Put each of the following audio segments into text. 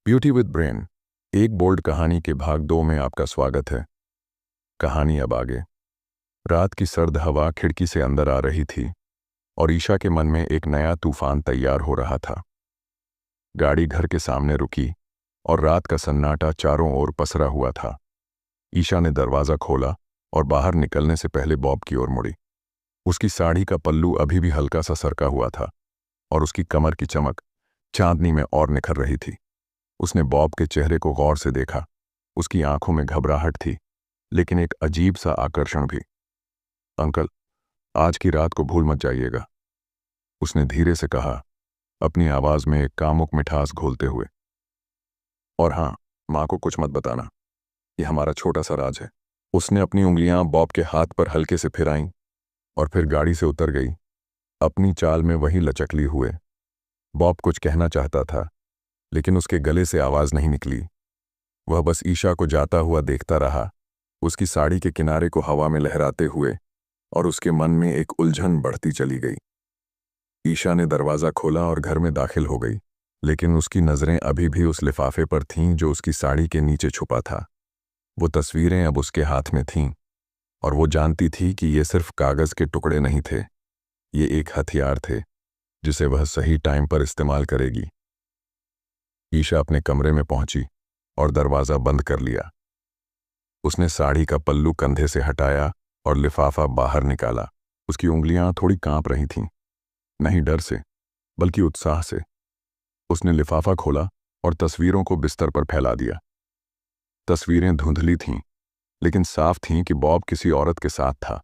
Beauty with brain, एक bold कहानी के भाग 2 में आपका स्वागत है। कहानी अब आगे। रात की सर्द हवा खिड़की से अंदर आ रही थी और ईशा के मन में एक नया तूफान तैयार हो रहा था। गाड़ी घर के सामने रुकी और रात का सन्नाटा चारों ओर पसरा हुआ था। ईशा ने दरवाज़ा खोला और बाहर निकलने से पहले बॉब की ओर मुड़ी। उसकी साड़ी का पल्लू अभी भी हल्का सा सरका हुआ था और उसकी कमर की चमक चांदनी में और निखर रही थी। उसने बॉब के चेहरे को गौर से देखा। उसकी आंखों में घबराहट थी, लेकिन एक अजीब सा आकर्षण भी। अंकल, आज की रात को भूल मत जाइएगा, उसने धीरे से कहा, अपनी आवाज में एक कामुक मिठास घोलते हुए। और हाँ, माँ को कुछ मत बताना, ये हमारा छोटा सा राज है। उसने अपनी उंगलियां बॉब के हाथ पर हल्के से फिराईं और फिर गाड़ी से उतर गई, अपनी चाल में वही लचकली हुए। बॉब कुछ कहना चाहता था, लेकिन उसके गले से आवाज नहीं निकली। वह बस ईशा को जाता हुआ देखता रहा, उसकी साड़ी के किनारे को हवा में लहराते हुए, और उसके मन में एक उलझन बढ़ती चली गई। ईशा ने दरवाज़ा खोला और घर में दाखिल हो गई, लेकिन उसकी नज़रें अभी भी उस लिफाफे पर थीं जो उसकी साड़ी के नीचे छुपा था। वो तस्वीरें अब उसके हाथ में थीं, और वो जानती थी कि ये सिर्फ कागज़ के टुकड़े नहीं थे, ये एक हथियार थे जिसे वह सही टाइम पर इस्तेमाल करेगी। ईशा अपने कमरे में पहुंची और दरवाज़ा बंद कर लिया। उसने साड़ी का पल्लू कंधे से हटाया और लिफाफा बाहर निकाला। उसकी उंगलियां थोड़ी कांप रही थीं, नहीं डर से, बल्कि उत्साह से। उसने लिफाफा खोला और तस्वीरों को बिस्तर पर फैला दिया। तस्वीरें धुंधली थीं, लेकिन साफ थीं कि बॉब किसी औरत के साथ था।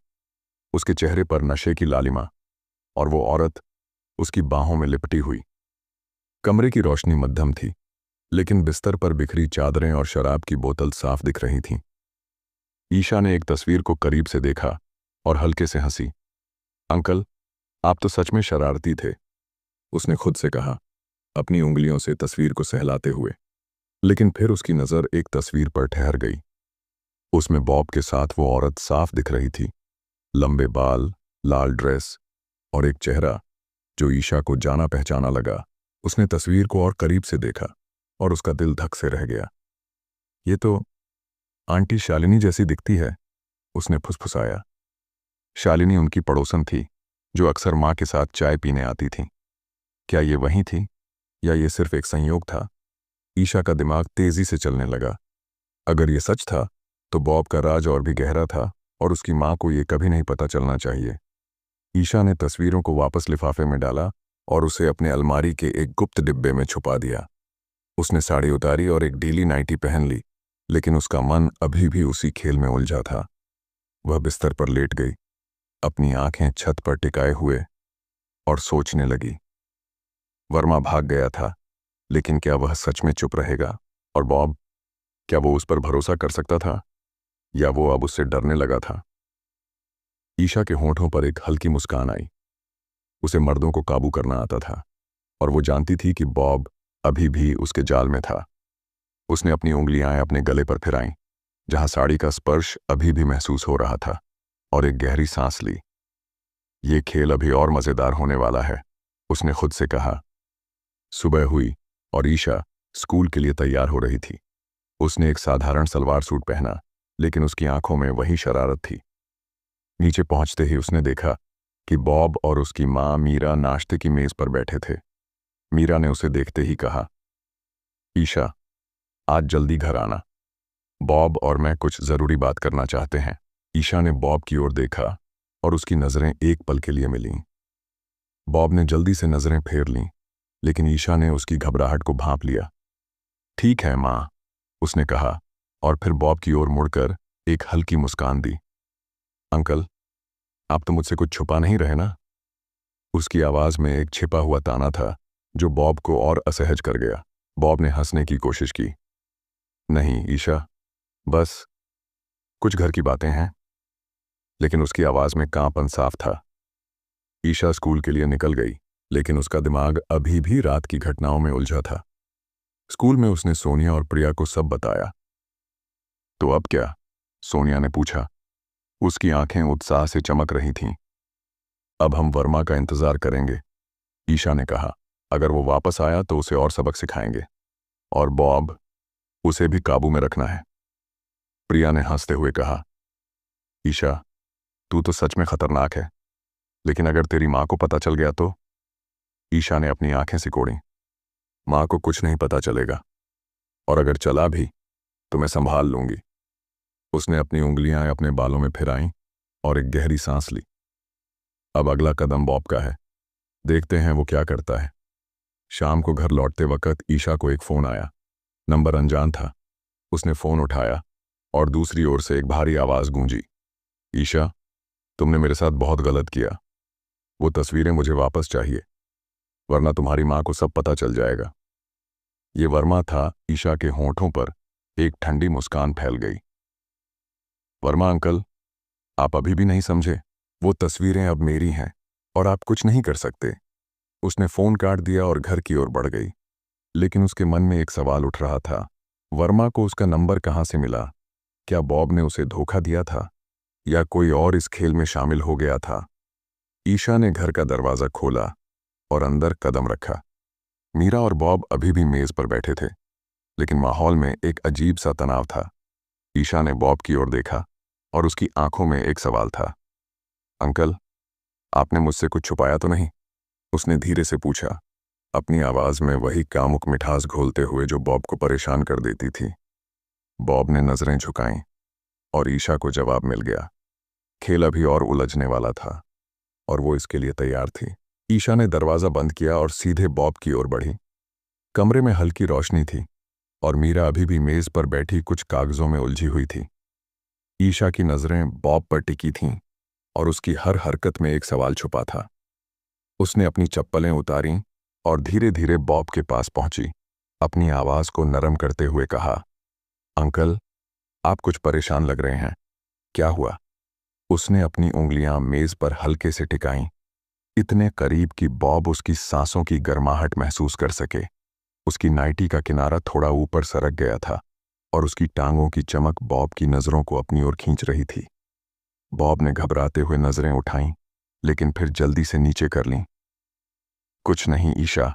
उसके चेहरे पर नशे की लालिमा, और वो औरत उसकी बाहों में लिपटी हुई। कमरे की रोशनी मध्यम थी, लेकिन बिस्तर पर बिखरी चादरें और शराब की बोतल साफ दिख रही थीं। ईशा ने एक तस्वीर को करीब से देखा और हल्के से हंसी। अंकल, आप तो सच में शरारती थे, उसने खुद से कहा, अपनी उंगलियों से तस्वीर को सहलाते हुए। लेकिन फिर उसकी नज़र एक तस्वीर पर ठहर गई। उसमें बॉब के साथ वो औरत साफ दिख रही थी, लंबे बाल, लाल ड्रेस और एक चेहरा जो ईशा को जाना पहचाना लगा। उसने तस्वीर को और करीब से देखा और उसका दिल धक से रह गया। ये तो आंटी शालिनी जैसी दिखती है, उसने फुसफुसाया। शालिनी उनकी पड़ोसन थी, जो अक्सर माँ के साथ चाय पीने आती थी। क्या ये वही थी, या ये सिर्फ एक संयोग था? ईशा का दिमाग तेजी से चलने लगा। अगर ये सच था, तो बॉब का राज और भी गहरा था, और उसकी माँ को ये कभी नहीं पता चलना चाहिए। ईशा ने तस्वीरों को वापस लिफाफे में डाला और उसे अपने अलमारी के एक गुप्त डिब्बे में छुपा दिया। उसने साड़ी उतारी और एक ढीली नाइटी पहन ली, लेकिन उसका मन अभी भी उसी खेल में उलझा था। वह बिस्तर पर लेट गई, अपनी आंखें छत पर टिकाए हुए, और सोचने लगी। वर्मा भाग गया था, लेकिन क्या वह सच में चुप रहेगा? और बॉब, क्या वो उस पर भरोसा कर सकता था, या वो अब उससे डरने लगा था? ईशा के होंठों पर एक हल्की मुस्कान आई। उसे मर्दों को काबू करना आता था, और वो जानती थी कि बॉब अभी भी उसके जाल में था। उसने अपनी उंगलियां अपने गले पर फिराईं, जहां साड़ी का स्पर्श अभी भी महसूस हो रहा था, और एक गहरी सांस ली। ये खेल अभी और मज़ेदार होने वाला है, उसने खुद से कहा। सुबह हुई और ईशा स्कूल के लिए तैयार हो रही थी। उसने एक साधारण सलवार सूट पहना, लेकिन उसकी आंखों में वही शरारत थी। नीचे पहुंचते ही उसने देखा कि बॉब और उसकी माँ मीरा नाश्ते की मेज पर बैठे थे। मीरा ने उसे देखते ही कहा, ईशा, आज जल्दी घर आना, बॉब और मैं कुछ ज़रूरी बात करना चाहते हैं। ईशा ने बॉब की ओर देखा और उसकी नज़रें एक पल के लिए मिलीं। बॉब ने जल्दी से नज़रें फेर लीं, लेकिन ईशा ने उसकी घबराहट को भांप लिया। ठीक है माँ, उसने कहा, और फिर बॉब की ओर मुड़कर एक हल्की मुस्कान दी। अंकल, आप तो मुझसे कुछ छुपा नहीं रहे ना? उसकी आवाज़ में एक छिपा हुआ ताना था जो बॉब को और असहज कर गया। बॉब ने हंसने की कोशिश की। नहीं ईशा, बस कुछ घर की बातें हैं, लेकिन उसकी आवाज़ में कांपन साफ था। ईशा स्कूल के लिए निकल गई, लेकिन उसका दिमाग अभी भी रात की घटनाओं में उलझा था। स्कूल में उसने सोनिया और प्रिया को सब बताया। तो अब क्या? सोनिया ने पूछा। उसकी आंखें उत्साह से चमक रही थीं। अब हम वर्मा का इंतजार करेंगे, ईशा ने कहा। अगर वो वापस आया तो उसे और सबक सिखाएंगे। और बॉब, उसे भी काबू में रखना है। प्रिया ने हंसते हुए कहा, ईशा, तू तो सच में खतरनाक है, लेकिन अगर तेरी माँ को पता चल गया तो? ईशा ने अपनी आंखें सिकोड़ी। माँ को कुछ नहीं पता चलेगा, और अगर चला भी तो मैं संभाल लूंगी। उसने अपनी उंगलियां अपने बालों में फिराईं और एक गहरी सांस ली। अब अगला कदम बॉब का है, देखते हैं वो क्या करता है। शाम को घर लौटते वक्त ईशा को एक फ़ोन आया। नंबर अनजान था। उसने फ़ोन उठाया और दूसरी ओर से एक भारी आवाज़ गूंजी, ईशा, तुमने मेरे साथ बहुत गलत किया। वो तस्वीरें मुझे वापस चाहिए, वरना तुम्हारी माँ को सब पता चल जाएगा। ये वर्मा था। ईशा के होंठों पर एक ठंडी मुस्कान फैल गई। वर्मा अंकल, आप अभी भी नहीं समझे? वो तस्वीरें अब मेरी हैं और आप कुछ नहीं कर सकते। उसने फ़ोन काट दिया और घर की ओर बढ़ गई। लेकिन उसके मन में एक सवाल उठ रहा था, वर्मा को उसका नंबर कहाँ से मिला? क्या बॉब ने उसे धोखा दिया था, या कोई और इस खेल में शामिल हो गया था? ईशा ने घर का दरवाज़ा खोला और अंदर कदम रखा। मीरा और बॉब अभी भी मेज़ पर बैठे थे, लेकिन माहौल में एक अजीब सा तनाव था। ईशा ने बॉब की ओर देखा और उसकी आंखों में एक सवाल था। अंकल, आपने मुझसे कुछ छुपाया तो नहीं? उसने धीरे से पूछा, अपनी आवाज़ में वही कामुक मिठास घोलते हुए जो बॉब को परेशान कर देती थी। बॉब ने नज़रें झुकाईं और ईशा को जवाब मिल गया। खेल अभी और उलझने वाला था और वो इसके लिए तैयार थी। ईशा ने दरवाज़ा बंद किया और सीधे बॉब की ओर बढ़ी। कमरे में हल्की रोशनी थी और मीरा अभी भी मेज़ पर बैठी कुछ कागज़ों में उलझी हुई थी। ईशा की नज़रें बॉब पर टिकी थीं और उसकी हर हरकत में एक सवाल छुपा था। उसने अपनी चप्पलें उतारीं और धीरे धीरे बॉब के पास पहुंची। अपनी आवाज़ को नरम करते हुए कहा, अंकल, आप कुछ परेशान लग रहे हैं। क्या हुआ? उसने अपनी उंगलियां मेज़ पर हल्के से टिकाईं, इतने करीब कि बॉब उसकी सांसों की गर्माहट महसूस कर सके। उसकी नाइटी का किनारा थोड़ा ऊपर सरक गया था और उसकी टांगों की चमक बॉब की नज़रों को अपनी ओर खींच रही थी। बॉब ने घबराते हुए नज़रें उठाईं, लेकिन फिर जल्दी से नीचे कर लीं। कुछ नहीं ईशा,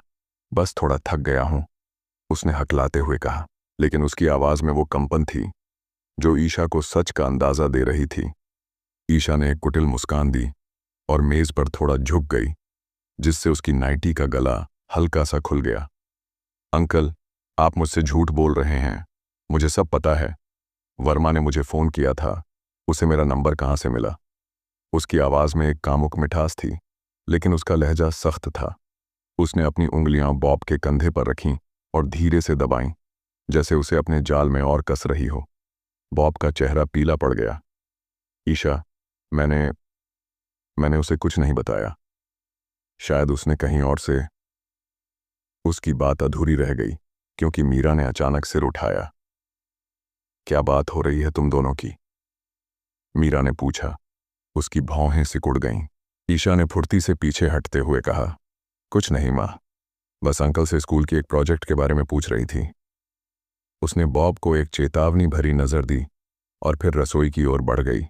बस थोड़ा थक गया हूं, उसने हकलाते हुए कहा। लेकिन उसकी आवाज़ में वो कंपन थी जो ईशा को सच का अंदाज़ा दे रही थी। ईशा ने एक कुटिल मुस्कान दी और मेज़ पर थोड़ा झुक गई, जिससे उसकी नाइटी का गला हल्का सा खुल गया। अंकल, आप मुझसे झूठ बोल रहे हैं। मुझे सब पता है। वर्मा ने मुझे फ़ोन किया था। उसे मेरा नंबर कहाँ से मिला? उसकी आवाज़ में एक कामुक मिठास थी, लेकिन उसका लहजा सख्त था। उसने अपनी उंगलियां बॉब के कंधे पर रखीं और धीरे से दबाईं, जैसे उसे अपने जाल में और कस रही हो। बॉब का चेहरा पीला पड़ गया। ईशा, मैंने मैंने उसे कुछ नहीं बताया। शायद उसने कहीं और से। उसकी बात अधूरी रह गई क्योंकि मीरा ने अचानक सिर उठाया। क्या बात हो रही है तुम दोनों की? मीरा ने पूछा। उसकी भौहें सिकुड़ गईं। ईशा ने फुर्ती से पीछे हटते हुए कहा, कुछ नहीं माँ, बस अंकल से स्कूल की एक प्रोजेक्ट के बारे में पूछ रही थी। उसने बॉब को एक चेतावनी भरी नज़र दी और फिर रसोई की ओर बढ़ गई,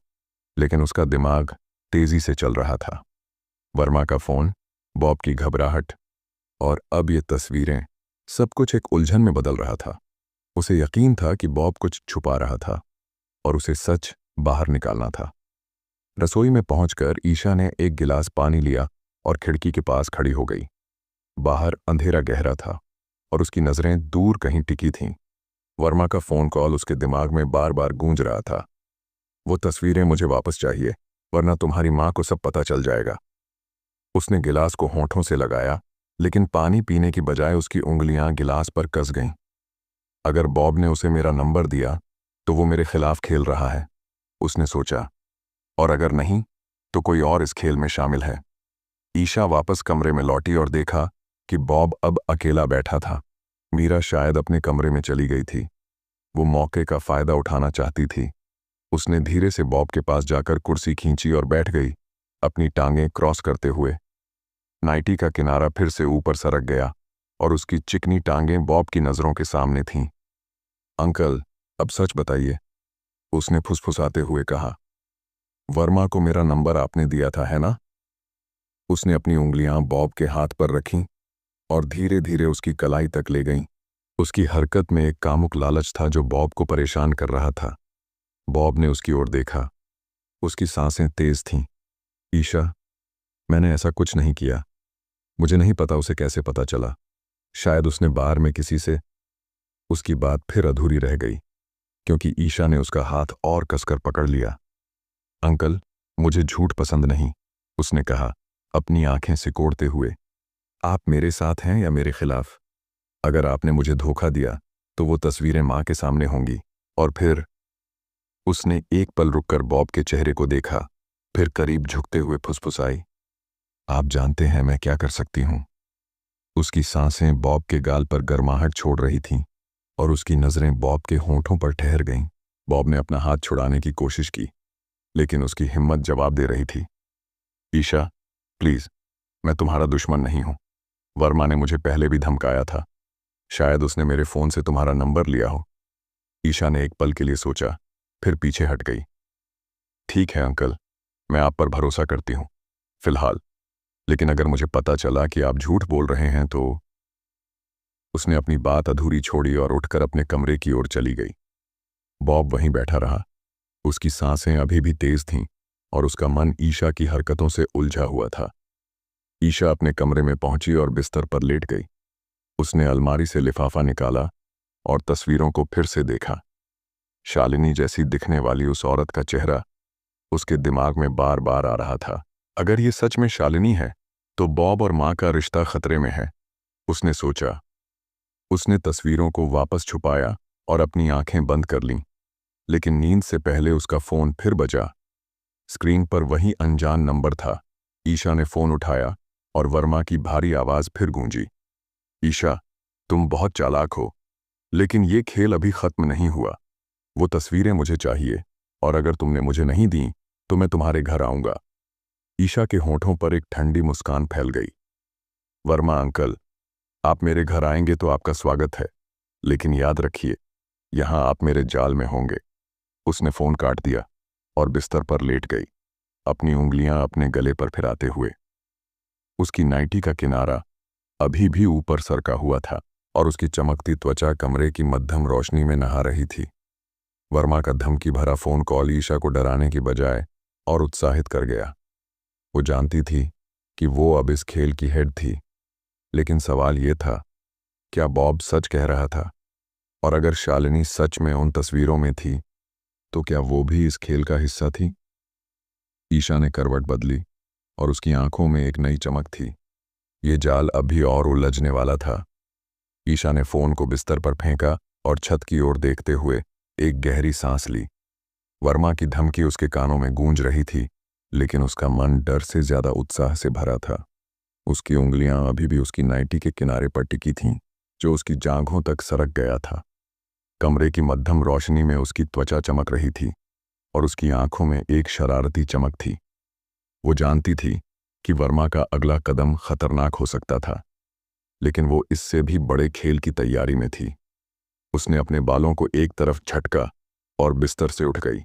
लेकिन उसका दिमाग तेजी से चल रहा था। वर्मा का फ़ोन, बॉब की घबराहट और अब ये तस्वीरें, सब कुछ एक उलझन में बदल रहा था। उसे यकीन था कि बॉब कुछ छुपा रहा था और उसे सच बाहर निकालना था। रसोई में पहुंचकर ईशा ने एक गिलास पानी लिया और खिड़की के पास खड़ी हो गई। बाहर अंधेरा गहरा था और उसकी नज़रें दूर कहीं टिकी थीं। वर्मा का फ़ोन कॉल उसके दिमाग में बार बार गूंज रहा था। वो तस्वीरें मुझे वापस चाहिए, वरना तुम्हारी माँ को सब पता चल जाएगा। उसने गिलास को होंठों से लगाया, लेकिन पानी पीने की बजाय उसकी उंगलियां गिलास पर कस गईं। अगर बॉब ने उसे मेरा नंबर दिया तो वो मेरे खिलाफ खेल रहा है, उसने सोचा, और अगर नहीं तो कोई और इस खेल में शामिल है। ईशा वापस कमरे में लौटी और देखा कि बॉब अब अकेला बैठा था। मीरा शायद अपने कमरे में चली गई थी। वो मौके का फ़ायदा उठाना चाहती थी। उसने धीरे से बॉब के पास जाकर कुर्सी खींची और बैठ गई, अपनी टांगें क्रॉस करते हुए। नाइटी का किनारा फिर से ऊपर सरक गया और उसकी चिकनी टांगें बॉब की नज़रों के सामने थीं। अंकल, अब सच बताइए, उसने फुसफुसाते हुए कहा। वर्मा को मेरा नंबर आपने दिया था, है ना? उसने अपनी उंगलियां बॉब के हाथ पर रखीं और धीरे धीरे उसकी कलाई तक ले गईं। उसकी हरकत में एक कामुक लालच था जो बॉब को परेशान कर रहा था। बॉब ने उसकी ओर देखा। उसकी सांसें तेज थीं। ईशा, मैंने ऐसा कुछ नहीं किया। मुझे नहीं पता उसे कैसे पता चला। शायद उसने बार में किसी से। उसकी बात फिर अधूरी रह गई क्योंकि ईशा ने उसका हाथ और कसकर पकड़ लिया। अंकल, मुझे झूठ पसंद नहीं, उसने कहा, अपनी आंखें सिकोड़ते हुए। आप मेरे साथ हैं या मेरे खिलाफ? अगर आपने मुझे धोखा दिया तो वो तस्वीरें मां के सामने होंगी। और फिर उसने एक पल रुककर बॉब के चेहरे को देखा, फिर करीब झुकते हुए फुसफुसाई, आप जानते हैं मैं क्या कर सकती हूं? उसकी सांसें बॉब के गाल पर गर्माहट छोड़ रही थीं और उसकी नजरें बॉब के होंठों पर ठहर गईं। बॉब ने अपना हाथ छुड़ाने की कोशिश की, लेकिन उसकी हिम्मत जवाब दे रही थी। ईशा, प्लीज, मैं तुम्हारा दुश्मन नहीं हूं। वर्मा ने मुझे पहले भी धमकाया था। शायद उसने मेरे फोन से तुम्हारा नंबर लिया हो। ईशा ने एक पल के लिए सोचा, फिर पीछे हट गई। ठीक है अंकल, मैं आप पर भरोसा करती हूं फिलहाल, लेकिन अगर मुझे पता चला कि आप झूठ बोल रहे हैं तो। उसने अपनी बात अधूरी छोड़ी और उठकर अपने कमरे की ओर चली गई। बॉब वहीं बैठा रहा। उसकी सांसें अभी भी तेज थीं और उसका मन ईशा की हरकतों से उलझा हुआ था। ईशा अपने कमरे में पहुंची और बिस्तर पर लेट गई। उसने अलमारी से लिफाफा निकाला और तस्वीरों को फिर से देखा। शालिनी जैसी दिखने वाली उस औरत का चेहरा उसके दिमाग में बार बार आ रहा था। अगर ये सच में शालिनी है तो बॉब और मां का रिश्ता खतरे में है, उसने सोचा। उसने तस्वीरों को वापस छुपाया और अपनी आंखें बंद कर लीं, लेकिन नींद से पहले उसका फोन फिर बजा। स्क्रीन पर वही अनजान नंबर था। ईशा ने फोन उठाया और वर्मा की भारी आवाज फिर गूंजी। ईशा, तुम बहुत चालाक हो, लेकिन ये खेल अभी खत्म नहीं हुआ। वो तस्वीरें मुझे चाहिए, और अगर तुमने मुझे नहीं दी तो मैं तुम्हारे घर आऊंगा। ईशा के होंठों पर एक ठंडी मुस्कान फैल गई। वर्मा अंकल, आप मेरे घर आएंगे तो आपका स्वागत है, लेकिन याद रखिए, यहां आप मेरे जाल में होंगे। उसने फोन काट दिया और बिस्तर पर लेट गई, अपनी उंगलियां अपने गले पर फिराते हुए। उसकी नाइटी का किनारा अभी भी ऊपर सरका हुआ था और उसकी चमकती त्वचा कमरे की मध्यम रोशनी में नहा रही थी। वर्मा का धमकी भरा फोन कॉल ईशा को डराने की बजाय और उत्साहित कर गया। वो जानती थी कि वो अब इस खेल की हेड थी, लेकिन सवाल ये था, क्या बॉब सच कह रहा था? और अगर शालिनी सच में उन तस्वीरों में थी तो क्या वो भी इस खेल का हिस्सा थी? ईशा ने करवट बदली और उसकी आंखों में एक नई चमक थी। ये जाल अभी और उलझने वाला था। ईशा ने फोन को बिस्तर पर फेंका और छत की ओर देखते हुए एक गहरी सांस ली। वर्मा की धमकी उसके कानों में गूंज रही थी, लेकिन उसका मन डर से ज्यादा उत्साह से भरा था। उसकी उंगलियां अभी भी उसकी नाइटी के किनारे पर टिकी थीं, जो उसकी जांघों तक सरक गया था। कमरे की मध्यम रोशनी में उसकी त्वचा चमक रही थी और उसकी आंखों में एक शरारती चमक थी। वो जानती थी कि वर्मा का अगला कदम खतरनाक हो सकता था, लेकिन वो इससे भी बड़े खेल की तैयारी में थी। उसने अपने बालों को एक तरफ झटका और बिस्तर से उठ गई।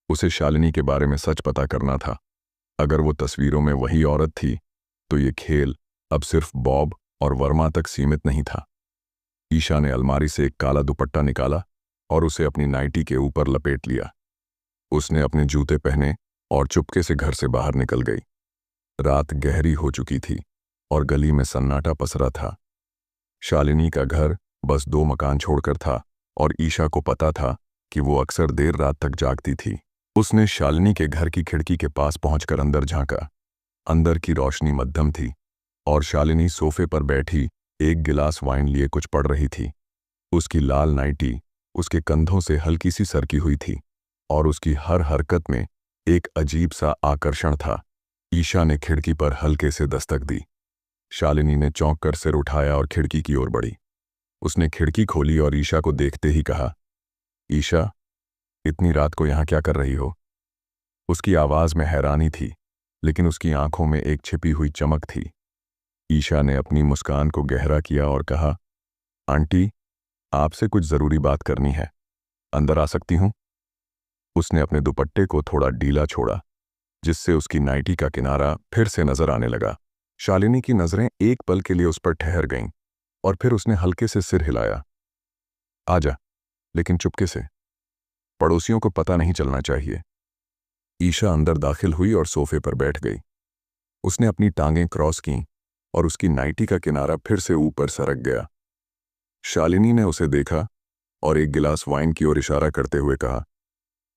उसे शालिनी के बारे में सच पता करना था। अगर वो तस्वीरों में वही औरत थी तो ये खेल अब सिर्फ बॉब और वर्मा तक सीमित नहीं था। ईशा ने अलमारी से एक काला दुपट्टा निकाला और उसे अपनी नाइटी के ऊपर लपेट लिया। उसने अपने जूते पहने और चुपके से घर से बाहर निकल गई। रात गहरी हो चुकी थी और गली में सन्नाटा पसरा था। शालिनी का घर बस 2 मकान छोड़कर था और ईशा को पता था कि वो अक्सर देर रात तक जागती थी। उसने शालिनी के घर की खिड़की के पास पहुंचकर अंदर झांका। अंदर की रोशनी मध्यम थी और शालिनी सोफे पर बैठी एक गिलास वाइन लिए कुछ पढ़ रही थी। उसकी लाल नाइटी उसके कंधों से हल्की सी सरकी हुई थी और उसकी हर हरकत में एक अजीब सा आकर्षण था। ईशा ने खिड़की पर हल्के से दस्तक दी। शालिनी ने चौंक कर सिर उठाया और खिड़की की ओर बढ़ी। उसने खिड़की खोली और ईशा को देखते ही कहा, ईशा, इतनी रात को यहाँ क्या कर रही हो? उसकी आवाज में हैरानी थी, लेकिन उसकी आंखों में एक छिपी हुई चमक थी। ईशा ने अपनी मुस्कान को गहरा किया और कहा, आंटी, आपसे कुछ जरूरी बात करनी है। अंदर आ सकती हूं? उसने अपने दुपट्टे को थोड़ा ढीला छोड़ा, जिससे उसकी नाइटी का किनारा फिर से नजर आने लगा। शालिनी की नजरें एक पल के लिए उस पर ठहर गईं और फिर उसने हल्के से सिर हिलाया। आजा, लेकिन चुपके से, पड़ोसियों को पता नहीं चलना चाहिए। ईशा अंदर दाखिल हुई और सोफे पर बैठ गई। उसने अपनी टांगें क्रॉस कीं और उसकी नाइटी का किनारा फिर से ऊपर सरक गया। शालिनी ने उसे देखा और एक गिलास वाइन की ओर इशारा करते हुए कहा,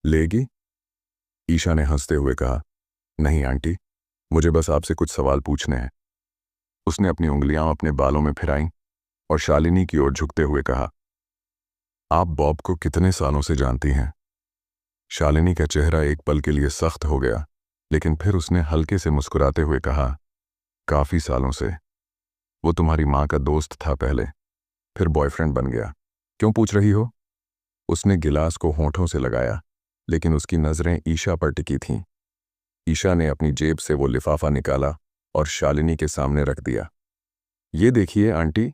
लेगी? ईशा ने हंसते हुए कहा, नहीं आंटी, मुझे बस आपसे कुछ सवाल पूछने हैं। उसने अपनी उंगलियां अपने बालों में फिराईं और शालिनी की ओर झुकते हुए कहा, आप बॉब को कितने सालों से जानती हैं? शालिनी का चेहरा एक पल के लिए सख्त हो गया, लेकिन फिर उसने हल्के से मुस्कुराते हुए कहा, काफी सालों से। वो तुम्हारी माँ का दोस्त था पहले, फिर बॉयफ्रेंड बन गया। क्यों पूछ रही हो? उसने गिलास को होंठों से लगाया, लेकिन उसकी नजरें ईशा पर टिकी थीं। ईशा ने अपनी जेब से वो लिफाफा निकाला और शालिनी के सामने रख दिया। ये देखिए आंटी,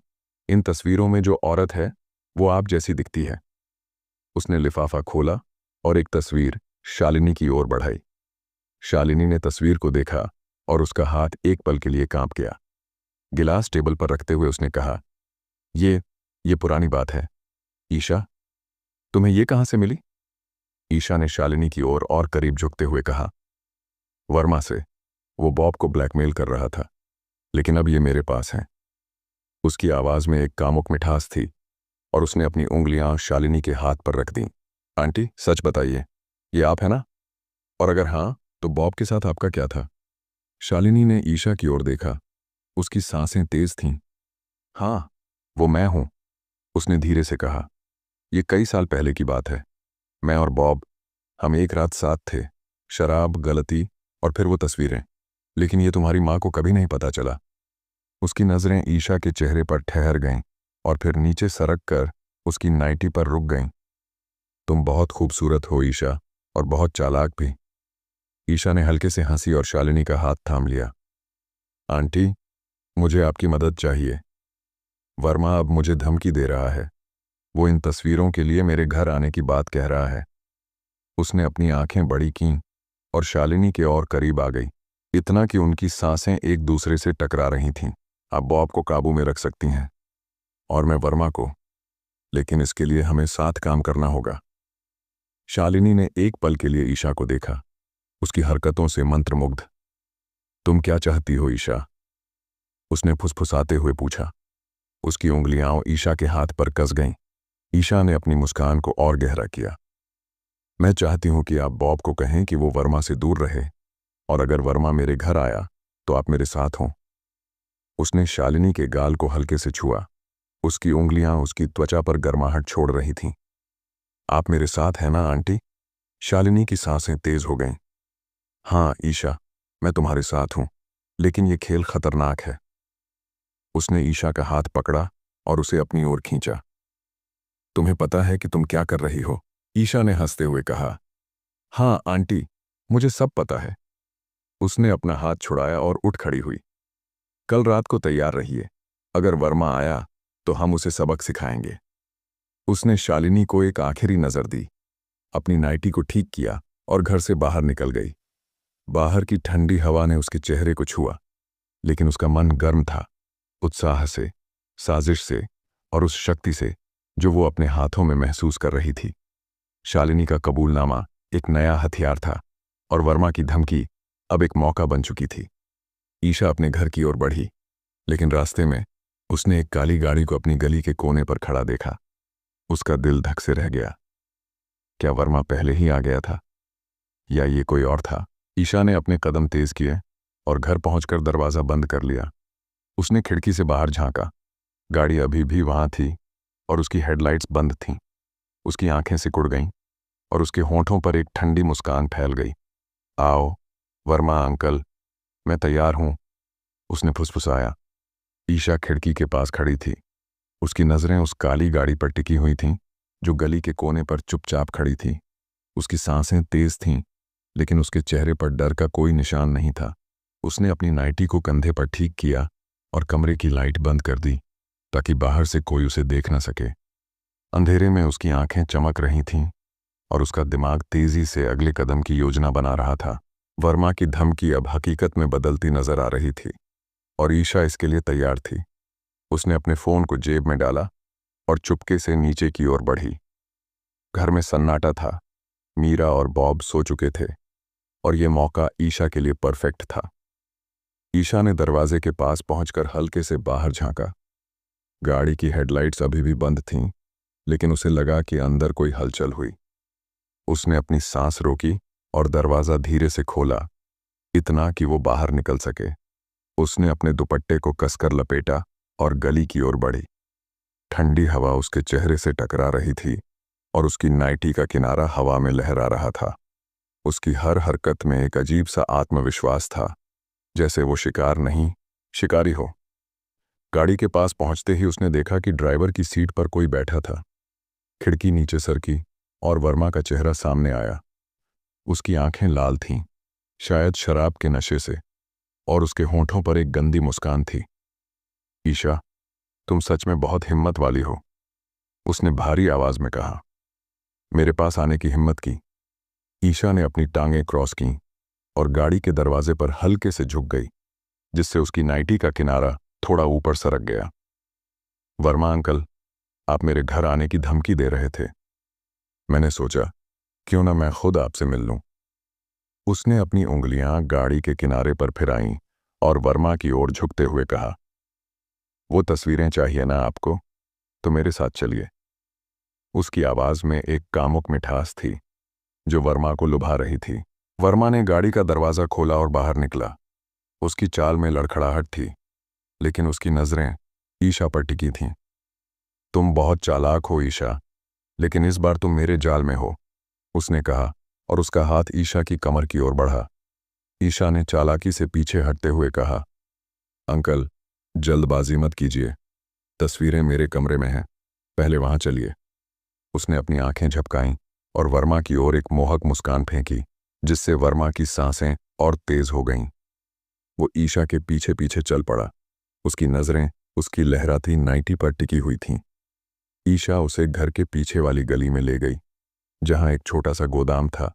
इन तस्वीरों में जो औरत है वो आप जैसी दिखती है। उसने लिफाफा खोला और एक तस्वीर शालिनी की ओर बढ़ाई। शालिनी ने तस्वीर को देखा और उसका हाथ एक पल के लिए कांप गया। गिलास टेबल पर रखते हुए उसने कहा, ये पुरानी बात है। ईशा, तुम्हें ये कहां से मिली? ईशा ने शालिनी की ओर और करीब झुकते हुए कहा, वर्मा से। वो बॉब को ब्लैकमेल कर रहा था, लेकिन अब ये मेरे पास है। उसकी आवाज में एक कामुक मिठास थी और उसने अपनी उंगलियां शालिनी के हाथ पर रख दीं। आंटी, सच बताइए, ये आप है ना? और अगर हां, तो बॉब के साथ आपका क्या था? शालिनी ने ईशा की ओर देखा। उसकी सांसें तेज थीं। हाँ, वो मैं हूं, उसने धीरे से कहा। ये कई साल पहले की बात है। मैं और बॉब, हम एक रात साथ थे। शराब, गलती और फिर वो तस्वीरें। लेकिन ये तुम्हारी माँ को कभी नहीं पता चला। उसकी नज़रें ईशा के चेहरे पर ठहर गईं और फिर नीचे सरक कर उसकी नाइटी पर रुक गईं। तुम बहुत खूबसूरत हो ईशा, और बहुत चालाक भी। ईशा ने हल्के से हंसी और शालिनी का हाथ थाम लिया। आंटी, मुझे आपकी मदद चाहिए। वर्मा अब मुझे धमकी दे रहा है। वो इन तस्वीरों के लिए मेरे घर आने की बात कह रहा है। उसने अपनी आंखें बड़ी कीं और शालिनी के और करीब आ गई, इतना कि उनकी सांसें एक दूसरे से टकरा रही थीं। आप बॉब को काबू में रख सकती हैं, और मैं वर्मा को, लेकिन इसके लिए हमें साथ काम करना होगा। शालिनी ने एक पल के लिए ईशा को देखा, उसकी हरकतों से मंत्रमुग्ध। तुम क्या चाहती हो ईशा? उसने फुसफुसाते हुए पूछा। उसकी उंगलियां ईशा के हाथ पर कस गईं। ईशा ने अपनी मुस्कान को और गहरा किया। मैं चाहती हूं कि आप बॉब को कहें कि वो वर्मा से दूर रहे, और अगर वर्मा मेरे घर आया तो आप मेरे साथ हों। उसने शालिनी के गाल को हल्के से छुआ। उसकी उंगलियां उसकी त्वचा पर गर्माहट छोड़ रही थीं। आप मेरे साथ हैं ना आंटी? शालिनी की सांसें तेज हो गईं। हाँ ईशा, मैं तुम्हारे साथ हूं, लेकिन ये खेल खतरनाक है। उसने ईशा का हाथ पकड़ा और उसे अपनी ओर खींचा। तुम्हें पता है कि तुम क्या कर रही हो? ईशा ने हंसते हुए कहा। हाँ आंटी, मुझे सब पता है। उसने अपना हाथ छुड़ाया और उठ खड़ी हुई। कल रात को तैयार रहिए। अगर वर्मा आया तो हम उसे सबक सिखाएंगे। उसने शालिनी को एक आखिरी नजर दी, अपनी नाइटी को ठीक किया और घर से बाहर निकल गई। बाहर की ठंडी हवा ने उसके चेहरे को छुआ, लेकिन उसका मन गर्म था, उत्साह से, साजिश से और उस शक्ति से जो वो अपने हाथों में महसूस कर रही थी। शालिनी का कबूलनामा एक नया हथियार था और वर्मा की धमकी अब एक मौका बन चुकी थी। ईशा अपने घर की ओर बढ़ी, लेकिन रास्ते में उसने एक काली गाड़ी को अपनी गली के कोने पर खड़ा देखा। उसका दिल धक से रह गया। क्या वर्मा पहले ही आ गया था, या ये कोई और था? ईशा ने अपने कदम तेज किए और घर पहुंचकर दरवाज़ा बंद कर लिया। उसने खिड़की से बाहर झांका। गाड़ी अभी भी वहां थी और उसकी हेडलाइट्स बंद थीं। उसकी आंखें सिकुड़ गईं और उसके होंठों पर एक ठंडी मुस्कान फैल गई। आओ वर्मा अंकल, मैं तैयार हूं, उसने फुसफुसाया। ईशा खिड़की के पास खड़ी थी। उसकी नज़रें उस काली गाड़ी पर टिकी हुई थीं जो गली के कोने पर चुपचाप खड़ी थी। उसकी सांसें तेज थीं, लेकिन उसके चेहरे पर डर का कोई निशान नहीं था। उसने अपनी नाइटी को कंधे पर ठीक किया और कमरे की लाइट बंद कर दी ताकि बाहर से कोई उसे देख न सके। अंधेरे में उसकी आंखें चमक रही थीं और उसका दिमाग तेजी से अगले कदम की योजना बना रहा था। वर्मा की धमकी अब हकीकत में बदलती नजर आ रही थी और ईशा इसके लिए तैयार थी। उसने अपने फ़ोन को जेब में डाला और चुपके से नीचे की ओर बढ़ी। घर में सन्नाटा था। मीरा और बॉब सो चुके थे और ये मौका ईशा के लिए परफेक्ट था। ईशा ने दरवाजे के पास पहुंचकर हल्के से बाहर झांका। गाड़ी की हेडलाइट्स अभी भी बंद थीं, लेकिन उसे लगा कि अंदर कोई हलचल हुई। उसने अपनी सांस रोकी और दरवाज़ा धीरे से खोला, इतना कि वो बाहर निकल सके। उसने अपने दुपट्टे को कसकर लपेटा और गली की ओर बढ़ी। ठंडी हवा उसके चेहरे से टकरा रही थी और उसकी नाइटी का किनारा हवा में लहरा रहा था। उसकी हर हरकत में एक अजीब सा आत्मविश्वास था, जैसे वो शिकार नहीं, शिकारी हो। गाड़ी के पास पहुंचते ही उसने देखा कि ड्राइवर की सीट पर कोई बैठा था। खिड़की नीचे सरकी और वर्मा का चेहरा सामने आया। उसकी आंखें लाल थीं, शायद शराब के नशे से, और उसके होंठों पर एक गंदी मुस्कान थी। ईशा, तुम सच में बहुत हिम्मत वाली हो, उसने भारी आवाज में कहा। मेरे पास आने की हिम्मत की। ईशा ने अपनी टांगें क्रॉस कीं और गाड़ी के दरवाजे पर हल्के से झुक गई, जिससे उसकी नाइटी का किनारा थोड़ा ऊपर सरक गया। वर्मा अंकल, आप मेरे घर आने की धमकी दे रहे थे। मैंने सोचा, क्यों ना मैं खुद आपसे मिल लूं। उसने अपनी उंगलियां गाड़ी के किनारे पर फिराईं और वर्मा की ओर झुकते हुए कहा, वो तस्वीरें चाहिए ना आपको, तो मेरे साथ चलिए। उसकी आवाज में एक कामुक मिठास थी जो वर्मा को लुभा रही थी। वर्मा ने गाड़ी का दरवाज़ा खोला और बाहर निकला। उसकी चाल में लड़खड़ाहट थी, लेकिन उसकी नज़रें ईशा पर टिकी थीं। तुम बहुत चालाक हो ईशा, लेकिन इस बार तुम मेरे जाल में हो, उसने कहा और उसका हाथ ईशा की कमर की ओर बढ़ा। ईशा ने चालाकी से पीछे हटते हुए कहा, अंकल, जल्दबाजी मत कीजिए। तस्वीरें मेरे कमरे में हैं, पहले वहां चलिए। उसने अपनी आंखें झपकाईं और वर्मा की ओर एक मोहक मुस्कान फेंकी, जिससे वर्मा की सांसें और तेज हो गईं। वो ईशा के पीछे पीछे चल पड़ा। उसकी नज़रें उसकी लहराती नाइटी पर टिकी हुई थीं। ईशा उसे घर के पीछे वाली गली में ले गई, जहां एक छोटा सा गोदाम था।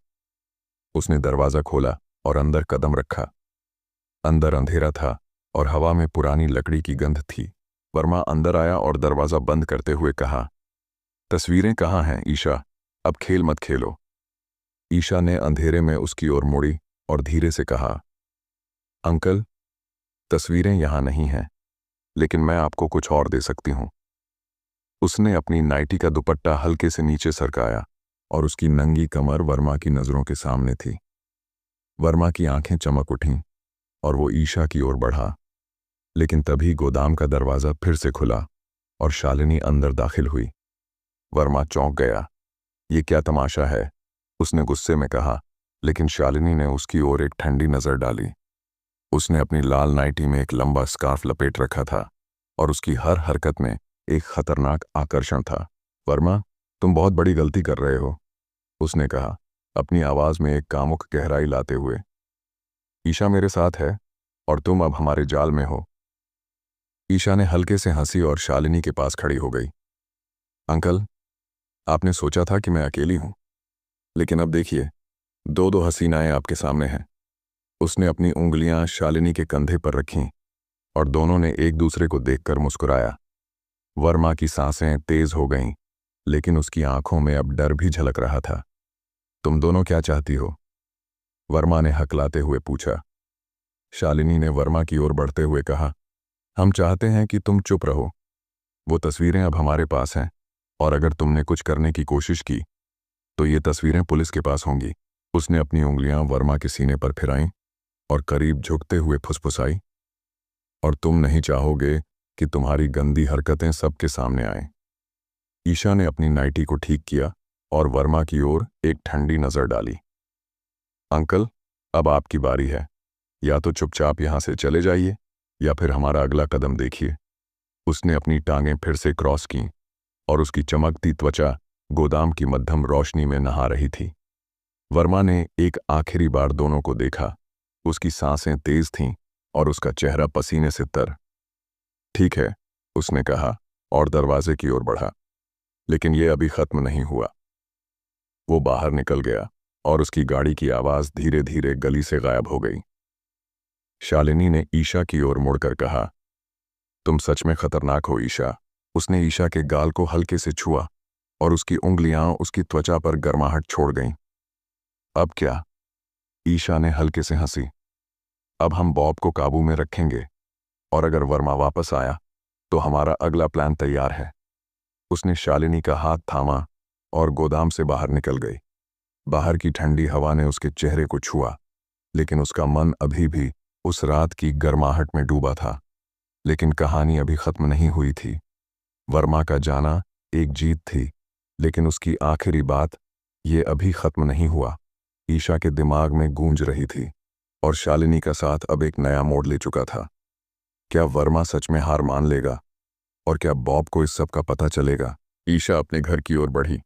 उसने दरवाज़ा खोला और अंदर कदम रखा। अंदर अंधेरा था और हवा में पुरानी लकड़ी की गंध थी। वर्मा अंदर आया और दरवाज़ा बंद करते हुए कहा, तस्वीरें कहाँ हैं ईशा, अब खेल मत खेलो। ईशा ने अंधेरे में उसकी ओर मुड़ी और धीरे से कहा, अंकल, तस्वीरें यहाँ नहीं हैं, लेकिन मैं आपको कुछ और दे सकती हूँ। उसने अपनी नाइटी का दुपट्टा हल्के से नीचे सरकाया और उसकी नंगी कमर वर्मा की नज़रों के सामने थी। वर्मा की आंखें चमक उठीं और वो ईशा की ओर बढ़ा, लेकिन तभी गोदाम का दरवाज़ा फिर से खुला और शालिनी अंदर दाखिल हुई। वर्मा चौंक गया। ये क्या तमाशा है, उसने गुस्से में कहा, लेकिन शालिनी ने उसकी ओर एक ठंडी नज़र डाली। उसने अपनी लाल नाइटी में एक लंबा स्कार्फ लपेट रखा था और उसकी हर हरकत में एक खतरनाक आकर्षण था। वर्मा, तुम बहुत बड़ी गलती कर रहे हो, उसने कहा, अपनी आवाज़ में एक कामुक गहराई लाते हुए। ईशा मेरे साथ है और तुम अब हमारे जाल में हो। ईशा ने हल्के से हंसी और शालिनी के पास खड़ी हो गई। अंकल, आपने सोचा था कि मैं अकेली हूं, लेकिन अब देखिए, दो दो हसीनाएं आपके सामने हैं। उसने अपनी उंगलियां शालिनी के कंधे पर रखीं और दोनों ने एक दूसरे को देखकर मुस्कुराया। वर्मा की सांसें तेज हो गईं, लेकिन उसकी आंखों में अब डर भी झलक रहा था। तुम दोनों क्या चाहती हो? वर्मा ने हकलाते हुए पूछा। शालिनी ने वर्मा की ओर बढ़ते हुए कहा, हम चाहते हैं कि तुम चुप रहो। वो तस्वीरें अब हमारे पास हैं और अगर तुमने कुछ करने की कोशिश की तो ये तस्वीरें पुलिस के पास होंगी। उसने अपनी उंगलियां वर्मा के सीने पर फिराईं और करीब झुकते हुए फुसफुसाई, और तुम नहीं चाहोगे कि तुम्हारी गंदी हरकतें सबके सामने आएं। ईशा ने अपनी नाइटी को ठीक किया और वर्मा की ओर एक ठंडी नज़र डाली। अंकल, अब आपकी बारी है। या तो चुपचाप यहाँ से चले जाइए या फिर हमारा अगला कदम देखिए। उसने अपनी टांगें फिर से क्रॉस कीं और उसकी चमकती त्वचा गोदाम की मध्यम रोशनी में नहा रही थी। वर्मा ने एक आखिरी बार दोनों को देखा। उसकी सांसें तेज थीं और उसका चेहरा पसीने से तर। ठीक है, उसने कहा और दरवाजे की ओर बढ़ा, लेकिन यह अभी खत्म नहीं हुआ। वो बाहर निकल गया और उसकी गाड़ी की आवाज़ धीरे धीरे गली से गायब हो गई। शालिनी ने ईशा की ओर मुड़कर कहा, तुम सच में खतरनाक हो ईशा, उसने ईशा के गाल को हल्के से छुआ और उसकी उंगलियां उसकी त्वचा पर गर्माहट छोड़ गईं। अब क्या? ईशा ने हल्के से हंसी। अब हम बॉब को काबू में रखेंगे, और अगर वर्मा वापस आया तो हमारा अगला प्लान तैयार है। उसने शालिनी का हाथ थामा और गोदाम से बाहर निकल गई। बाहर की ठंडी हवा ने उसके चेहरे को छुआ, लेकिन उसका मन अभी भी उस रात की गर्माहट में डूबा था। लेकिन कहानी अभी खत्म नहीं हुई थी। वर्मा का जाना एक जीत थी, लेकिन उसकी आखिरी बात ये अभी खत्म नहीं हुआ। ईशा के दिमाग में गूंज रही थी, और शालिनी का साथ अब एक नया मोड़ ले चुका था। क्या वर्मा सच में हार मान लेगा, और क्या बॉब को इस सब का पता चलेगा? ईशा अपने घर की ओर बढ़ी।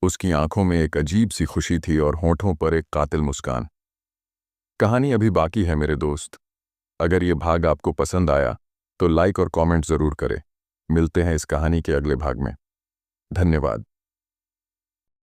उसकी आंखों में एक अजीब सी खुशी थी और होठों पर एक कातिल मुस्कान। कहानी अभी बाकी है मेरे दोस्त। अगर ये भाग आपको पसंद आया तो लाइक और कमेंट ज़रूर करें। मिलते हैं इस कहानी के अगले भाग में। धन्यवाद।